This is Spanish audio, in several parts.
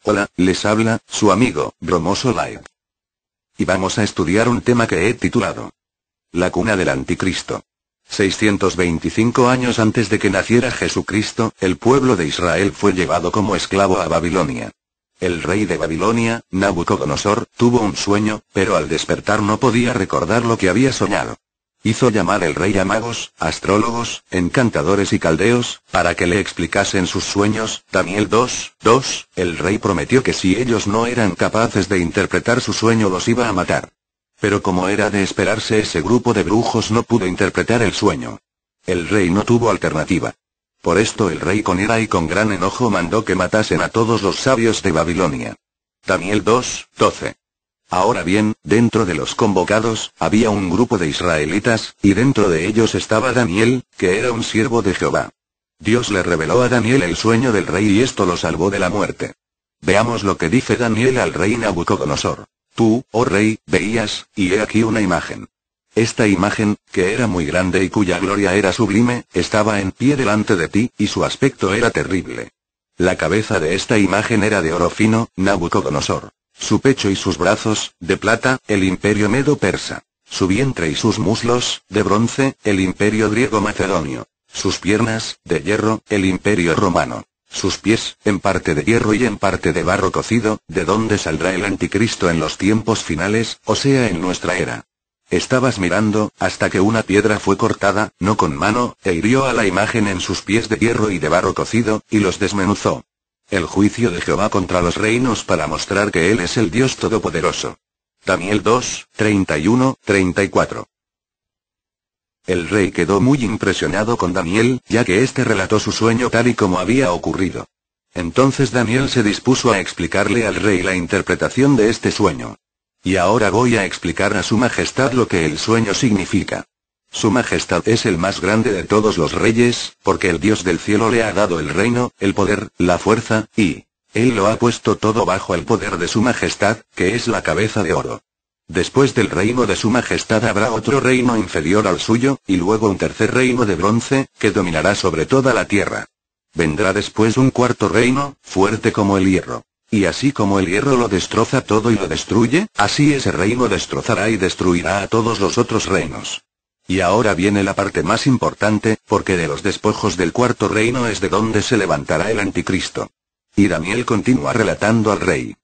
Hola, les habla, su amigo, Bromoso Light. Y vamos a estudiar un tema que he titulado La cuna del anticristo. 625 años antes de que naciera Jesucristo, el pueblo de Israel fue llevado como esclavo a Babilonia. El rey de Babilonia, Nabucodonosor, tuvo un sueño, pero al despertar no podía recordar lo que había soñado. Hizo llamar el rey a magos, astrólogos, encantadores y caldeos, para que le explicasen sus sueños. Daniel 2:2, el rey prometió que si ellos no eran capaces de interpretar su sueño los iba a matar. Pero como era de esperarse, ese grupo de brujos no pudo interpretar el sueño. El rey no tuvo alternativa. Por esto el rey con ira y con gran enojo mandó que matasen a todos los sabios de Babilonia. Daniel 2:12. Ahora bien, dentro de los convocados, había un grupo de israelitas, y dentro de ellos estaba Daniel, que era un siervo de Jehová. Dios le reveló a Daniel el sueño del rey y esto lo salvó de la muerte. Veamos lo que dice Daniel al rey Nabucodonosor. Tú, oh rey, veías, y he aquí una imagen. Esta imagen, que era muy grande y cuya gloria era sublime, estaba en pie delante de ti, y su aspecto era terrible. La cabeza de esta imagen era de oro fino, Nabucodonosor. Su pecho y sus brazos, de plata, el imperio medo-persa. Su vientre y sus muslos, de bronce, el imperio griego-macedonio. Sus piernas, de hierro, el imperio romano. Sus pies, en parte de hierro y en parte de barro cocido, de donde saldrá el anticristo en los tiempos finales, o sea en nuestra era. Estabas mirando, hasta que una piedra fue cortada, no con mano, e hirió a la imagen en sus pies de hierro y de barro cocido, y los desmenuzó. El juicio de Jehová contra los reinos para mostrar que Él es el Dios Todopoderoso. Daniel 2:31-34. El rey quedó muy impresionado con Daniel, ya que éste relató su sueño tal y como había ocurrido. Entonces Daniel se dispuso a explicarle al rey la interpretación de este sueño. Y ahora voy a explicar a su majestad lo que el sueño significa. Su majestad es el más grande de todos los reyes, porque el Dios del cielo le ha dado el reino, el poder, la fuerza, y Él lo ha puesto todo bajo el poder de su majestad, que es la cabeza de oro. Después del reino de su majestad habrá otro reino inferior al suyo, y luego un tercer reino de bronce, que dominará sobre toda la tierra. Vendrá después un cuarto reino, fuerte como el hierro. Y así como el hierro lo destroza todo y lo destruye, así ese reino destrozará y destruirá a todos los otros reinos. Y ahora viene la parte más importante, porque de los despojos del cuarto reino es de donde se levantará el anticristo. Y Daniel continúa relatando al rey.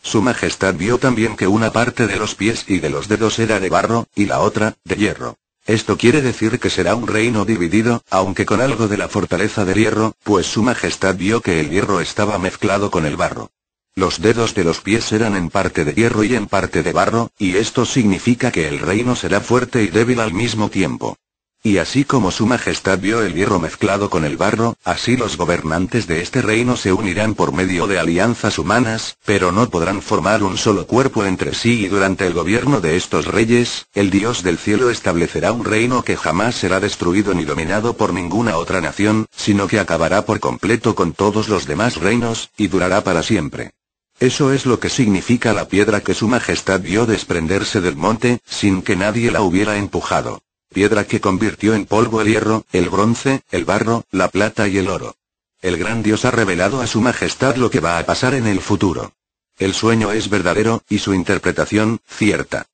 Su majestad vio también que una parte de los pies y de los dedos era de barro, y la otra, de hierro. Esto quiere decir que será un reino dividido, aunque con algo de la fortaleza del hierro, pues su majestad vio que el hierro estaba mezclado con el barro. Los dedos de los pies eran en parte de hierro y en parte de barro, y esto significa que el reino será fuerte y débil al mismo tiempo. Y así como su majestad vio el hierro mezclado con el barro, así los gobernantes de este reino se unirán por medio de alianzas humanas, pero no podrán formar un solo cuerpo entre sí y durante el gobierno de estos reyes, el Dios del cielo establecerá un reino que jamás será destruido ni dominado por ninguna otra nación, sino que acabará por completo con todos los demás reinos, y durará para siempre. Eso es lo que significa la piedra que su majestad vio desprenderse del monte, sin que nadie la hubiera empujado. Piedra que convirtió en polvo el hierro, el bronce, el barro, la plata y el oro. El gran Dios ha revelado a su majestad lo que va a pasar en el futuro. El sueño es verdadero, y su interpretación, cierta.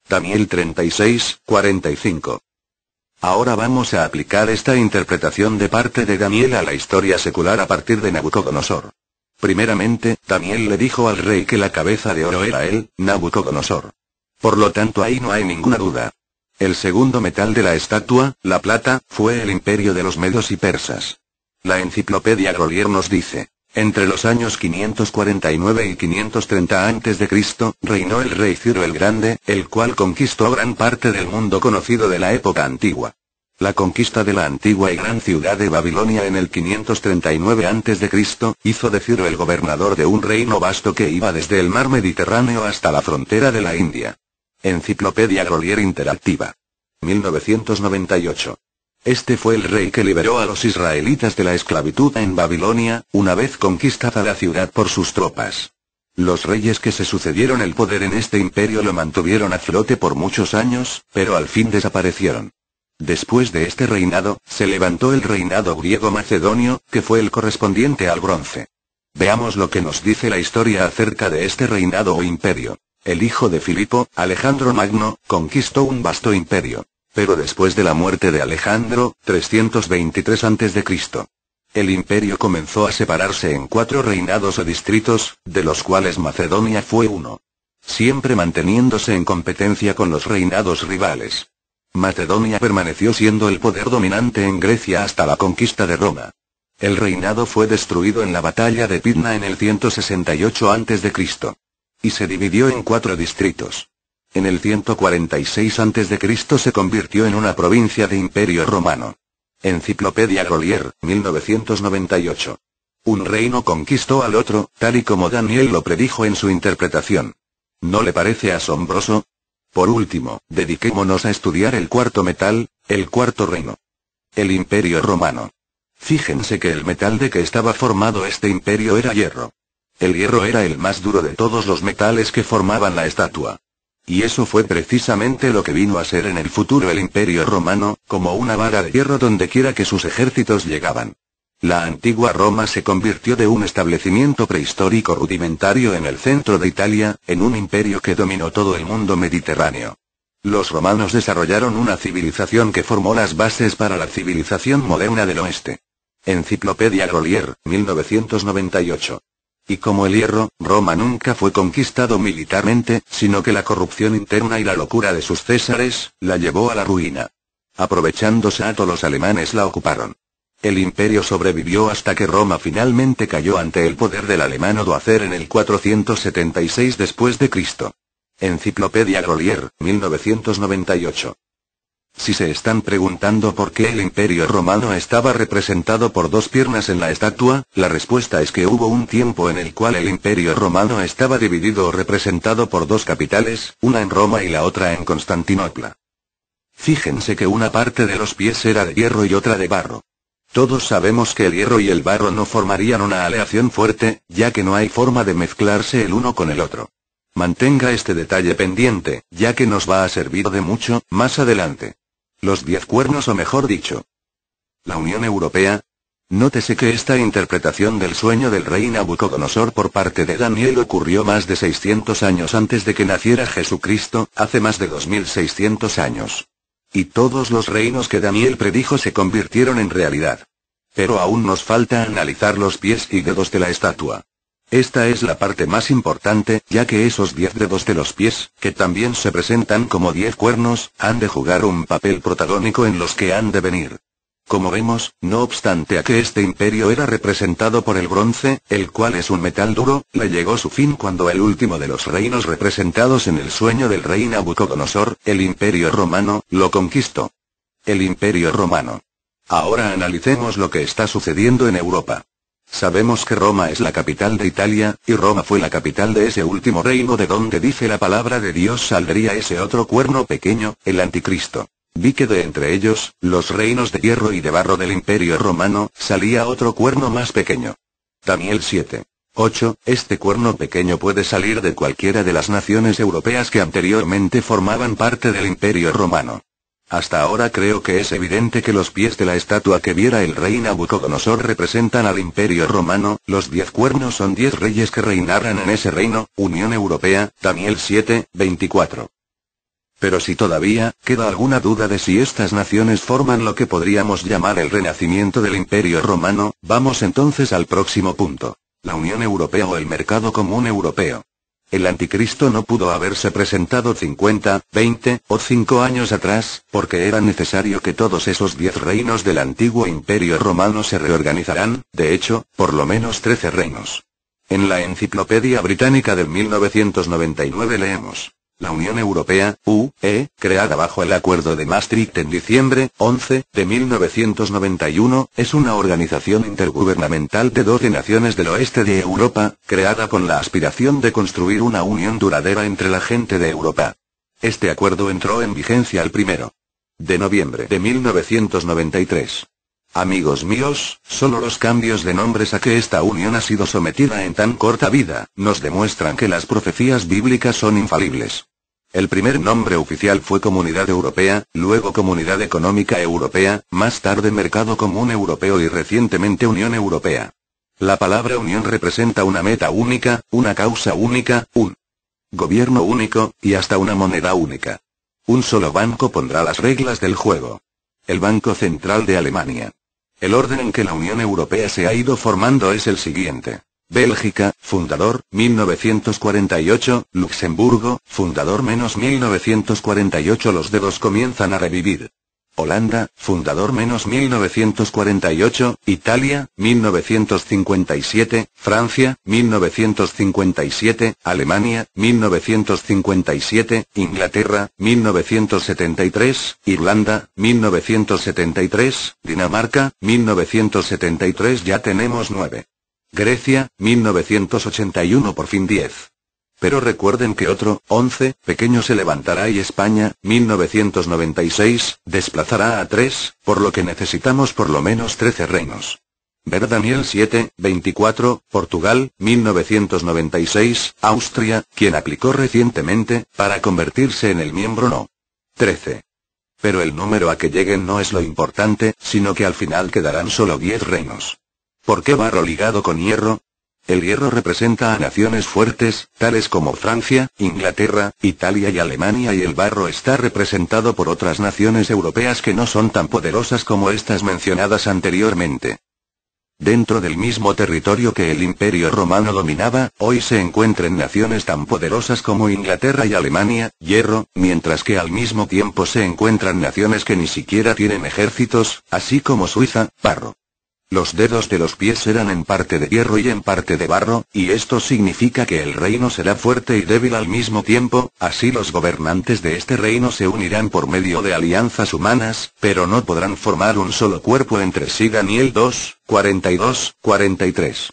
Daniel 36:45. Ahora vamos a aplicar esta interpretación de parte de Daniel a la historia secular a partir de Nabucodonosor. Primeramente, Daniel le dijo al rey que la cabeza de oro era él, Nabucodonosor. Por lo tanto ahí no hay ninguna duda. El segundo metal de la estatua, la plata, fue el imperio de los medos y persas. La enciclopedia Grolier nos dice, entre los años 549 y 530 a.C., reinó el rey Ciro el Grande, el cual conquistó gran parte del mundo conocido de la época antigua. La conquista de la antigua y gran ciudad de Babilonia en el 539 a.C., hizo de Ciro el gobernador de un reino vasto que iba desde el mar Mediterráneo hasta la frontera de la India. Enciclopedia Grolier Interactiva. 1998. Este fue el rey que liberó a los israelitas de la esclavitud en Babilonia, una vez conquistada la ciudad por sus tropas. Los reyes que se sucedieron el poder en este imperio lo mantuvieron a flote por muchos años, pero al fin desaparecieron. Después de este reinado, se levantó el reinado griego-macedonio, que fue el correspondiente al bronce. Veamos lo que nos dice la historia acerca de este reinado o imperio. El hijo de Filipo, Alejandro Magno, conquistó un vasto imperio. Pero después de la muerte de Alejandro, 323 a.C., el imperio comenzó a separarse en 4 reinados o distritos, de los cuales Macedonia fue uno. Siempre manteniéndose en competencia con los reinados rivales. Macedonia permaneció siendo el poder dominante en Grecia hasta la conquista de Roma. El reinado fue destruido en la batalla de Pydna en el 168 a.C. y se dividió en 4 distritos. En el 146 a.C. se convirtió en una provincia de Imperio Romano. Enciclopedia Grolier, 1998. Un reino conquistó al otro, tal y como Daniel lo predijo en su interpretación. ¿No le parece asombroso? Por último, dediquémonos a estudiar el cuarto metal, el cuarto reino. El Imperio Romano. Fíjense que el metal de que estaba formado este imperio era hierro. El hierro era el más duro de todos los metales que formaban la estatua. Y eso fue precisamente lo que vino a ser en el futuro el Imperio Romano, como una vara de hierro donde quiera que sus ejércitos llegaban. La antigua Roma se convirtió de un establecimiento prehistórico rudimentario en el centro de Italia, en un imperio que dominó todo el mundo mediterráneo. Los romanos desarrollaron una civilización que formó las bases para la civilización moderna del oeste. Enciclopedia Grolier, 1998. Y como el hierro, Roma nunca fue conquistado militarmente, sino que la corrupción interna y la locura de sus césares, la llevó a la ruina. Aprovechándose a todos los alemanes la ocuparon. El imperio sobrevivió hasta que Roma finalmente cayó ante el poder del alemán Odoacer en el 476 después de Cristo. Enciclopedia Grolier, 1998. Si se están preguntando por qué el Imperio Romano estaba representado por 2 piernas en la estatua, la respuesta es que hubo un tiempo en el cual el Imperio Romano estaba dividido o representado por 2 capitales, una en Roma y la otra en Constantinopla. Fíjense que una parte de los pies era de hierro y otra de barro. Todos sabemos que el hierro y el barro no formarían una aleación fuerte, ya que no hay forma de mezclarse el uno con el otro. Mantenga este detalle pendiente, ya que nos va a servir de mucho, más adelante. Los 10 cuernos o mejor dicho, la Unión Europea. Nótese que esta interpretación del sueño del rey Nabucodonosor por parte de Daniel ocurrió más de 600 años antes de que naciera Jesucristo, hace más de 2600 años. Y todos los reinos que Daniel predijo se convirtieron en realidad. Pero aún nos falta analizar los pies y dedos de la estatua. Esta es la parte más importante, ya que esos 10 dedos de los pies, que también se presentan como 10 cuernos, han de jugar un papel protagónico en los que han de venir. Como vemos, no obstante a que este imperio era representado por el bronce, el cual es un metal duro, le llegó su fin cuando el último de los reinos representados en el sueño del rey Nabucodonosor, el Imperio Romano, lo conquistó. El Imperio Romano. Ahora analicemos lo que está sucediendo en Europa. Sabemos que Roma es la capital de Italia, y Roma fue la capital de ese último reino de donde dice la palabra de Dios saldría ese otro cuerno pequeño, el anticristo. Vi que de entre ellos, los reinos de hierro y de barro del Imperio Romano, salía otro cuerno más pequeño. Daniel 7:8, este cuerno pequeño puede salir de cualquiera de las naciones europeas que anteriormente formaban parte del Imperio Romano. Hasta ahora creo que es evidente que los pies de la estatua que viera el rey Nabucodonosor representan al Imperio Romano, los 10 cuernos son 10 reyes que reinaran en ese reino, Unión Europea, Daniel 7:24. Pero si todavía queda alguna duda de si estas naciones forman lo que podríamos llamar el renacimiento del Imperio Romano, vamos entonces al próximo punto. La Unión Europea o el Mercado Común Europeo. El anticristo no pudo haberse presentado 50, 20 o 5 años atrás, porque era necesario que todos esos 10 reinos del antiguo Imperio Romano se reorganizaran, de hecho, por lo menos 13 reinos. En la Enciclopedia Británica de 1999 leemos: la Unión Europea, UE, creada bajo el Acuerdo de Maastricht en diciembre 11 de 1991, es una organización intergubernamental de 12 naciones del oeste de Europa, creada con la aspiración de construir una unión duradera entre la gente de Europa. Este acuerdo entró en vigencia el 1 de noviembre de 1993. Amigos míos, solo los cambios de nombres a que esta unión ha sido sometida en tan corta vida, nos demuestran que las profecías bíblicas son infalibles. El primer nombre oficial fue Comunidad Europea, luego Comunidad Económica Europea, más tarde Mercado Común Europeo y recientemente Unión Europea. La palabra unión representa una meta única, una causa única, un gobierno único, y hasta una moneda única. Un solo banco pondrá las reglas del juego. El Banco Central de Alemania. El orden en que la Unión Europea se ha ido formando es el siguiente. Bélgica, fundador, 1948, Luxemburgo, fundador menos 1948. Los dedos comienzan a revivir. Holanda, fundador menos 1948, Italia, 1957, Francia, 1957, Alemania, 1957, Inglaterra, 1973, Irlanda, 1973, Dinamarca, 1973. Ya tenemos 9. Grecia, 1981. Por fin 10. Pero recuerden que otro, 11, pequeño se levantará y España, 1996, desplazará a 3, por lo que necesitamos por lo menos 13 reinos. Ver Daniel 7, 24, Portugal, 1996, Austria, quien aplicó recientemente, para convertirse en el miembro no. 13. Pero el número a que lleguen no es lo importante, sino que al final quedarán solo 10 reinos. ¿Por qué barro ligado con hierro? El hierro representa a naciones fuertes, tales como Francia, Inglaterra, Italia y Alemania, y el barro está representado por otras naciones europeas que no son tan poderosas como estas mencionadas anteriormente. Dentro del mismo territorio que el Imperio Romano dominaba, hoy se encuentran naciones tan poderosas como Inglaterra y Alemania, hierro, mientras que al mismo tiempo se encuentran naciones que ni siquiera tienen ejércitos, así como Suiza, barro. Los dedos de los pies eran en parte de hierro y en parte de barro, y esto significa que el reino será fuerte y débil al mismo tiempo. Así los gobernantes de este reino se unirán por medio de alianzas humanas, pero no podrán formar un solo cuerpo entre sí. Daniel 2, 42-43.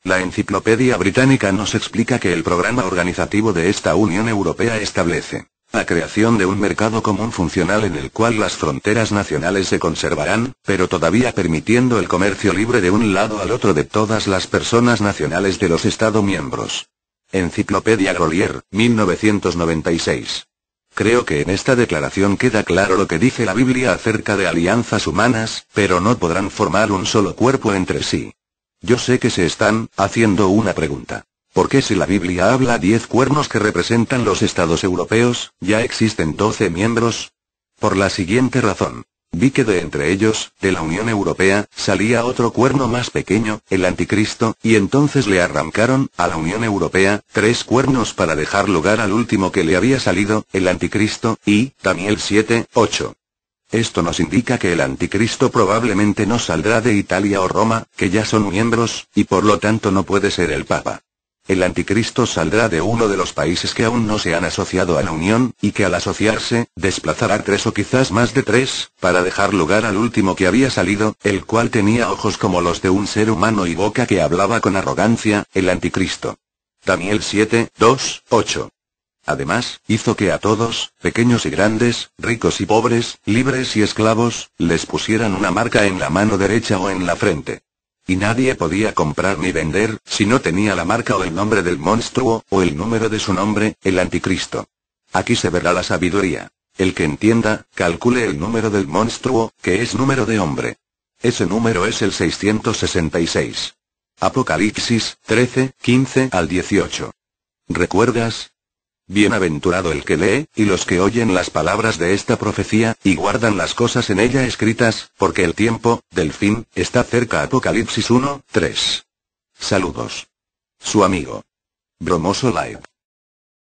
La Enciclopedia Británica nos explica que el programa organizativo de esta Unión Europea establece la creación de un mercado común funcional en el cual las fronteras nacionales se conservarán, pero todavía permitiendo el comercio libre de un lado al otro de todas las personas nacionales de los Estados miembros. Enciclopedia Grolier, 1996. Creo que en esta declaración queda claro lo que dice la Biblia acerca de alianzas humanas, pero no podrán formar un solo cuerpo entre sí. Yo sé que se están haciendo una pregunta. ¿Por qué si la Biblia habla 10 cuernos que representan los estados europeos, ya existen 12 miembros? Por la siguiente razón. Vi que de entre ellos, de la Unión Europea, salía otro cuerno más pequeño, el Anticristo, y entonces le arrancaron, a la Unión Europea, 3 cuernos para dejar lugar al último que le había salido, el Anticristo, y, Daniel 7, 8. Esto nos indica que el Anticristo probablemente no saldrá de Italia o Roma, que ya son miembros, y por lo tanto no puede ser el Papa. El Anticristo saldrá de uno de los países que aún no se han asociado a la Unión, y que al asociarse, desplazará 3 o quizás más de 3, para dejar lugar al último que había salido, el cual tenía ojos como los de un ser humano y boca que hablaba con arrogancia, el Anticristo. Daniel 7, 2, 8. Además, hizo que a todos, pequeños y grandes, ricos y pobres, libres y esclavos, les pusieran una marca en la mano derecha o en la frente. Y nadie podía comprar ni vender, si no tenía la marca o el nombre del monstruo, o el número de su nombre, el Anticristo. Aquí se verá la sabiduría. El que entienda, calcule el número del monstruo, que es número de hombre. Ese número es el 666. Apocalipsis, 13, 15 al 18. ¿Recuerdas? Bienaventurado el que lee, y los que oyen las palabras de esta profecía, y guardan las cosas en ella escritas, porque el tiempo del fin está cerca. Apocalipsis 1, 3. Saludos. Su amigo Bromoso Live.